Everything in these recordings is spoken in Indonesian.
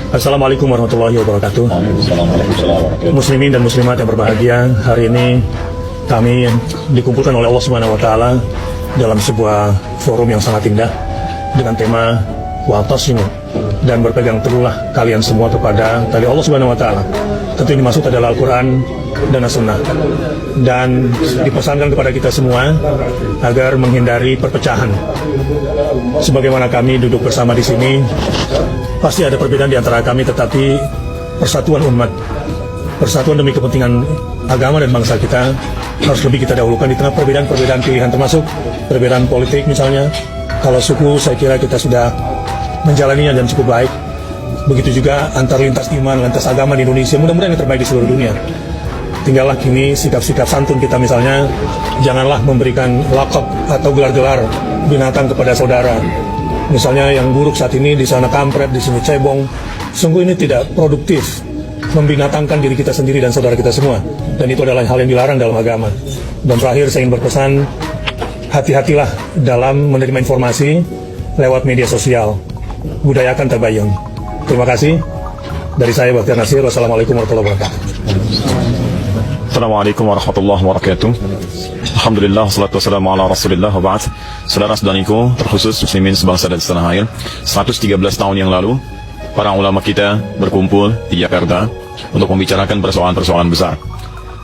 Assalamualaikum warahmatullahi wabarakatuh. Muslimin dan muslimat yang berbahagia, hari ini kami dikumpulkan oleh Allah Subhanahu wa taala dalam sebuah forum yang sangat indah dengan tema wa'tasimu, dan berpegang teguhlah kalian semua kepada tali Allah Subhanahu wa taala. Tentu ini maksud adalah Al-Qur'an dan As-Sunnah, dan dipesankan kepada kita semua agar menghindari perpecahan. Sebagaimana kami duduk bersama di sini, pasti ada perbedaan di antara kami, tetapi persatuan umat, persatuan demi kepentingan agama dan bangsa kita harus lebih kita dahulukan di tengah perbedaan-perbedaan pilihan, termasuk perbedaan politik misalnya. Kalau suku, saya kira kita sudah menjalaninya dan cukup baik. Begitu juga antar lintas iman, lintas agama di Indonesia, mudah-mudahan yang terbaik di seluruh dunia. Tinggallah kini sikap-sikap santun kita, misalnya janganlah memberikan lakab atau gelar-gelar binatang kepada saudara. Misalnya yang buruk saat ini di sana kampret, di sini cebong. Sungguh ini tidak produktif, membinatangkan diri kita sendiri dan saudara kita semua. Dan itu adalah hal yang dilarang dalam agama. Dan terakhir saya ingin berpesan, hati-hatilah dalam menerima informasi lewat media sosial. Budayakan tabayun. Terima kasih. Dari saya Bakhtiar Nasir. Wassalamualaikum warahmatullahi wabarakatuh. Assalamualaikum warahmatullahi wabarakatuh. Alhamdulillah, salatu wassalamu ala rasulillah wa ba'd. Saudara-saudariku, terkhusus muslimin sebangsa dan setanah air, 113 tahun yang lalu para ulama kita berkumpul di Jakarta untuk membicarakan persoalan-persoalan besar.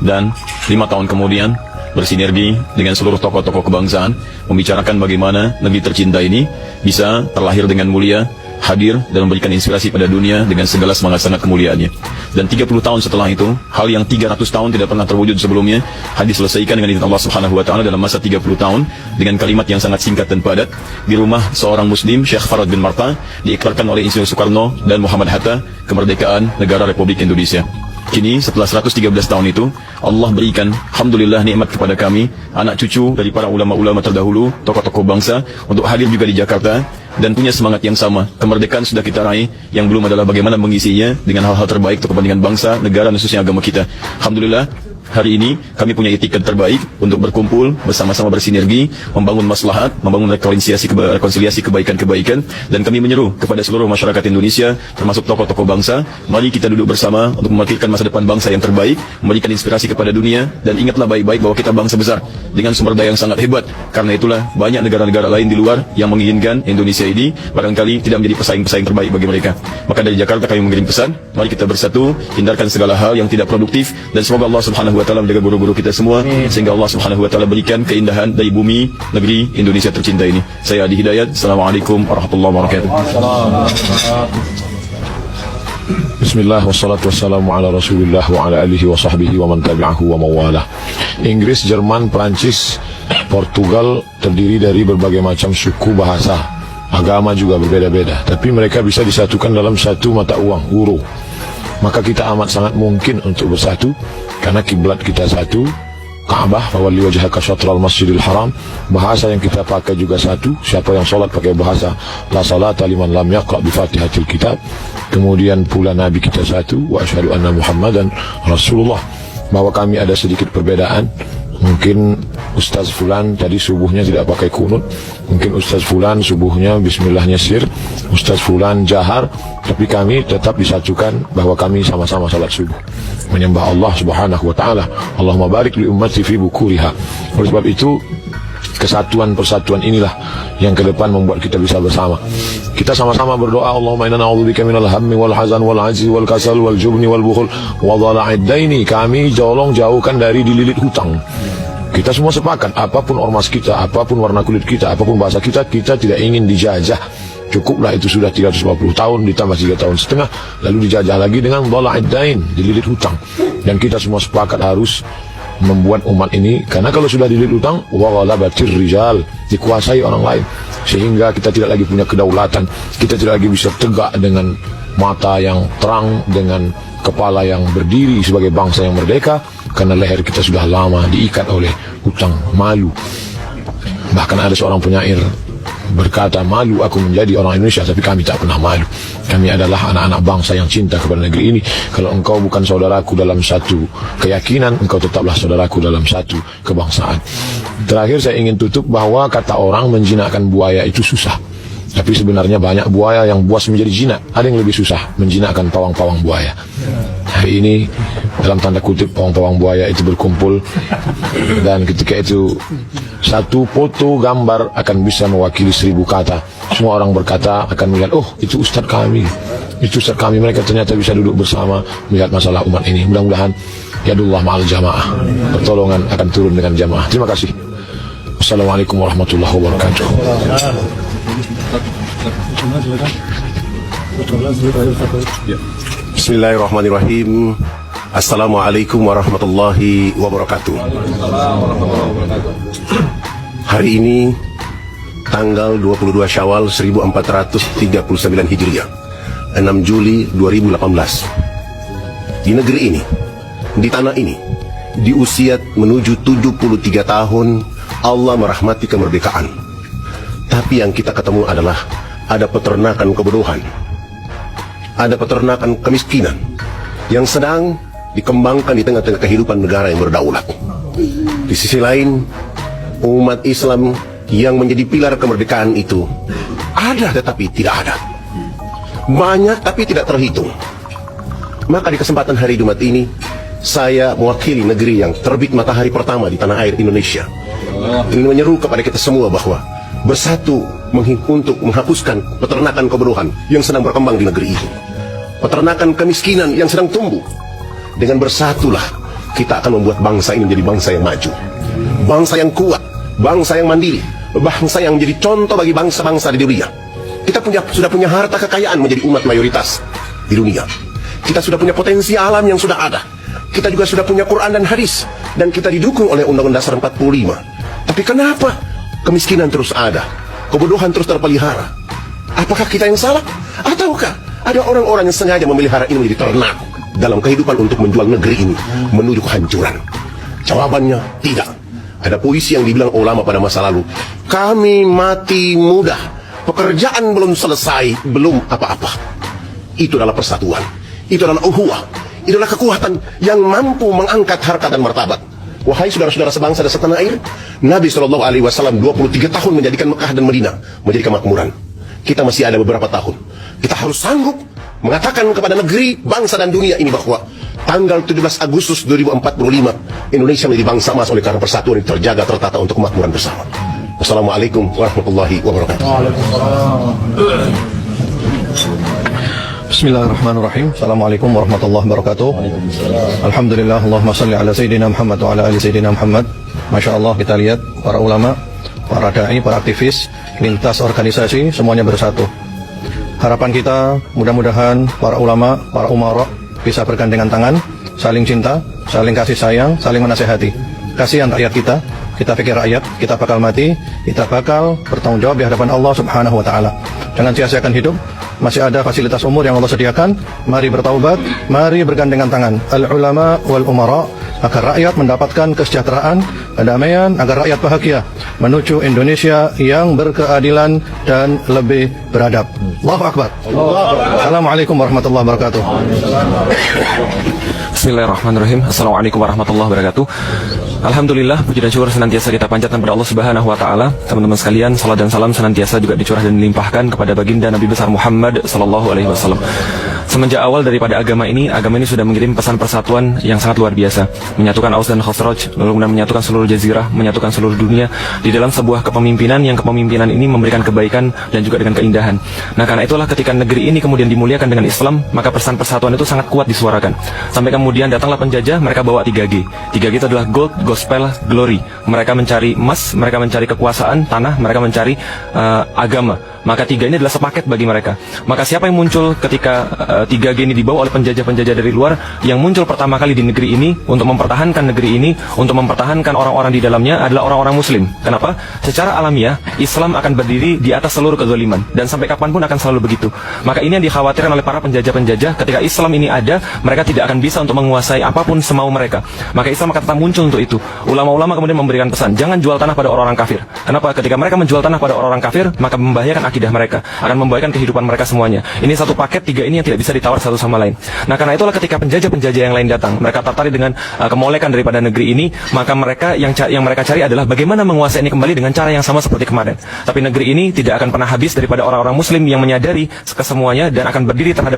Dan 5 tahun kemudian bersinergi dengan seluruh tokoh-tokoh kebangsaan membicarakan bagaimana negeri tercinta ini bisa terlahir dengan mulia, hadir dan memberikan inspirasi pada dunia dengan segala semangat-semangat kemuliaannya. Dan 30 tahun setelah itu, hal yang 300 tahun tidak pernah terwujud sebelumnya, diselesaikan dengan izin Allah Subhanahu wa taala dalam masa 30 tahun dengan kalimat yang sangat singkat dan padat di rumah seorang muslim, Syekh Farad bin Marta, diiklarkan oleh Insinyur Soekarno dan Muhammad Hatta kemerdekaan negara Republik Indonesia. Kini setelah 113 tahun itu, Allah berikan alhamdulillah nikmat kepada kami, anak cucu dari para ulama-ulama terdahulu, tokoh-tokoh bangsa, untuk hadir juga di Jakarta dan punya semangat yang sama. Kemerdekaan sudah kita raih, yang belum adalah bagaimana mengisinya dengan hal-hal terbaik untuk kepentingan bangsa, negara, dan khususnya agama kita. Alhamdulillah, hari ini kami punya itikat terbaik untuk berkumpul bersama-sama, bersinergi, membangun maslahat, membangun rekonsiliasi kebaikan-kebaikan, dan kami menyeru kepada seluruh masyarakat Indonesia, termasuk tokoh-tokoh bangsa, mari kita duduk bersama untuk memikirkan masa depan bangsa yang terbaik, memberikan inspirasi kepada dunia, dan ingatlah baik-baik bahwa kita bangsa besar dengan sumber daya yang sangat hebat. Karena itulah banyak negara-negara lain di luar yang menginginkan Indonesia ini barangkali tidak menjadi pesaing-pesaing terbaik bagi mereka. Maka dari Jakarta kami mengirim pesan, mari kita bersatu, hindarkan segala hal yang tidak produktif, dan semoga Allah Subhanahu wa taala menjaga guru-guru kita semua, sehingga Allah Subhanahu wa taala berikan keindahan dari bumi negeri Indonesia tercinta ini. Saya Adi Hidayat. Assalamualaikum warahmatullahi wabarakatuh. Bismillah, wassalatu wassalamu ala rasulillah wa ala alihi wa sahbihi wa man tabi'ahu wa mawalah. Inggris, Jerman, Perancis, Portugal terdiri dari berbagai macam suku, bahasa, agama juga berbeda-beda, tapi mereka bisa disatukan dalam satu mata uang, euro. Maka kita amat sangat mungkin untuk bersatu, karena kiblat kita satu, Ka'bah, fawalli wajhaka syatral masjidil haram. Bahasa yang kita pakai juga satu, siapa yang sholat pakai bahasa la salata liman lam yaqra bi fatihatil kitab. Kemudian pula Nabi kita satu, wa asyhadu anna Muhammadan Rasulullah. Bahwa kami ada sedikit perbedaan, mungkin Ustaz Fulan tadi subuhnya tidak pakai kunut, mungkin Ustaz Fulan subuhnya bismillahnya sir, Ustaz Fulan jahar, tapi kami tetap disatukan bahwa kami sama-sama salat subuh, menyembah Allah Subhanahu wa taala. Allahumma barik li ummati fi bukuriha. Oleh sebab itu, kesatuan persatuan inilah yang ke depan membuat kita bisa bersama. Kita sama-sama berdoa, Allahumma inna na'udzubika minal hammi wal hazan wal ajzi wal kasal wal jubni wal bukhul wa dhala'id daini. Kami jauhkan dari dililit hutang. Kita semua sepakat, apapun ormas kita, apapun warna kulit kita, apapun bahasa kita, kita tidak ingin dijajah. Cukuplah itu sudah 350 tahun ditambah 3 tahun setengah, lalu dijajah lagi dengan dhala'id dain, dililit hutang. Dan kita semua sepakat harus membuat umat ini, karena kalau sudah dililit hutang, wa ghalabatir rijal, dikuasai orang lain, sehingga kita tidak lagi punya kedaulatan, kita tidak lagi bisa tegak dengan mata yang terang, dengan kepala yang berdiri sebagai bangsa yang merdeka, karena leher kita sudah lama diikat oleh hutang, malu. Bahkan ada seorang penyair berkata, malu aku menjadi orang Indonesia, tapi kami tak pernah malu. Kami adalah anak-anak bangsa yang cinta kepada negeri ini. Kalau engkau bukan saudaraku dalam satu keyakinan, engkau tetaplah saudaraku dalam satu kebangsaan. Terakhir saya ingin tutup bahwa kata orang menjinakkan buaya itu susah. Tapi sebenarnya banyak buaya yang buas menjadi jinak. Ada yang lebih susah menjinakkan pawang-pawang buaya. Hari ini dalam tanda kutip pawang-pawang buaya itu berkumpul, dan ketika itu satu foto gambar akan bisa mewakili 1000 kata. Semua orang berkata akan melihat, oh itu ustadz kami, itu ustadz kami. Mereka ternyata bisa duduk bersama melihat masalah umat ini. Mudah-mudahan yadullah ma'al jamaah, pertolongan akan turun dengan jamaah. Terima kasih. Assalamualaikum warahmatullahi wabarakatuh. Bismillahirrahmanirrahim. Assalamualaikum warahmatullahi wabarakatuh. Hari ini tanggal 22 Syawal 1439 Hijriah, 6 Juli 2018. Di negeri ini, di tanah ini, di usia menuju 73 tahun Allah merahmati kemerdekaan. Tapi yang kita ketemu adalah ada peternakan kebodohan, ada peternakan kemiskinan yang sedang dikembangkan di tengah-tengah kehidupan negara yang berdaulat. Di sisi lain, umat Islam yang menjadi pilar kemerdekaan itu ada tetapi tidak ada, banyak tapi tidak terhitung. Maka di kesempatan hari Jumat ini, saya mewakili negeri yang terbit matahari pertama di tanah air Indonesia, ingin menyeru kepada kita semua bahwa bersatu untuk menghapuskan peternakan kebodohan yang sedang berkembang di negeri ini, peternakan kemiskinan yang sedang tumbuh. Dengan bersatulah kita akan membuat bangsa ini menjadi bangsa yang maju, bangsa yang kuat, bangsa yang mandiri, bangsa yang menjadi contoh bagi bangsa-bangsa di dunia. Kita sudah punya harta kekayaan menjadi umat mayoritas di dunia. Kita sudah punya potensi alam yang sudah ada. Kita juga sudah punya Quran dan hadis, dan kita didukung oleh Undang-Undang Dasar 45. Tapi kenapa kemiskinan terus ada, kebodohan terus terpelihara? Apakah kita yang salah? Ataukah ada orang-orang yang sengaja memelihara ini menjadi ternak dalam kehidupan untuk menjual negeri ini menuju kehancuran? Jawabannya tidak. Ada puisi yang dibilang ulama pada masa lalu, kami mati muda, pekerjaan belum selesai, belum apa-apa. Itu adalah persatuan, itu adalah ukhuwah, itu adalah kekuatan yang mampu mengangkat harkat dan martabat. Wahai saudara-saudara sebangsa dan setanah air, Nabi SAW 23 tahun menjadikan Mekah dan Madinah menjadi kemakmuran. Kita masih ada beberapa tahun. Kita harus sanggup mengatakan kepada negeri, bangsa dan dunia ini bahwa tanggal 17 Agustus 2045 Indonesia menjadi bangsa emas oleh karena persatuan yang terjaga, tertata untuk kemakmuran bersama. Wassalamualaikum warahmatullahi wabarakatuh. Bismillahirrahmanirrahim. Assalamualaikum warahmatullahi wabarakatuh. Alhamdulillah, Allahumma salli ala Sayyidina Muhammad wa ala ali Sayyidina Muhammad. Masya Allah, kita lihat para ulama, para da'i, para aktivis, lintas organisasi, semuanya bersatu. Harapan kita mudah-mudahan para ulama, para umara bisa bergandengan tangan, saling cinta, saling kasih sayang, saling menasehati. Kasihan rakyat kita pikir rakyat, kita bakal mati, kita bakal bertanggung jawab di hadapan Allah Subhanahu wa Ta'ala. Jangan sia-siakan hidup. Masih ada fasilitas umur yang Allah sediakan. Mari bertaubat, mari bergandengan tangan, al-ulama wal umara, agar rakyat mendapatkan kesejahteraan, kedamaian, agar rakyat bahagia menuju Indonesia yang berkeadilan dan lebih beradab. Allahu Akbar. Assalamualaikum warahmatullahi wabarakatuh. Bismillahirrahmanirrahim. Assalamualaikum warahmatullahi wabarakatuh. Alhamdulillah, puji dan syukur senantiasa kita panjatkan kepada Allah Subhanahu wa Ta'ala. Teman-teman sekalian, salat dan salam senantiasa juga dicurah dan dilimpahkan kepada baginda Nabi besar Muhammad sallallahu alaihi wasallam. Semenjak awal daripada agama ini sudah mengirim pesan persatuan yang sangat luar biasa, menyatukan Aus dan Khazraj, lalu kemudian menyatukan seluruh jazirah, menyatukan seluruh dunia di dalam sebuah kepemimpinan yang kepemimpinan ini memberikan kebaikan dan juga dengan keindahan. Nah, karena itulah ketika negeri ini kemudian dimuliakan dengan Islam, maka pesan persatuan itu sangat kuat disuarakan. Sampai kemudian datanglah penjajah, mereka bawa 3G. 3G itu adalah gold, gospel, glory. Mereka mencari emas, mereka mencari kekuasaan, tanah, mereka mencari agama. Maka 3 ini adalah sepaket bagi mereka. Maka siapa yang muncul ketika 3G ini dibawa oleh penjajah-penjajah dari luar? Yang muncul pertama kali di negeri ini untuk mempertahankan negeri ini, untuk mempertahankan orang-orang di dalamnya adalah orang-orang Muslim. Kenapa? Secara alamiah Islam akan berdiri di atas seluruh kezaliman, dan sampai kapanpun akan selalu begitu. Maka ini yang dikhawatirkan oleh para penjajah-penjajah. Ketika Islam ini ada, mereka tidak akan bisa untuk menguasai apapun semau mereka. Maka Islam akan tetap muncul untuk itu. Ulama-ulama kemudian memberikan pesan, jangan jual tanah pada orang-orang kafir. Kenapa? Ketika mereka menjual tanah pada orang-orang kafir, maka membahayakan akidah mereka, akan membahayakan kehidupan mereka semuanya. Ini satu paket tiga ini yang tidak bisa ditawar satu sama lain. Nah, karena itulah ketika penjajah-penjajah yang lain datang, mereka tertarik dengan kemolekan daripada negeri ini, maka mereka yang mereka cari adalah bagaimana menguasai ini kembali dengan cara yang sama seperti kemarin. Tapi negeri ini tidak akan pernah habis daripada orang-orang muslim yang menyadari kesemuanya dan akan berdiri terhadap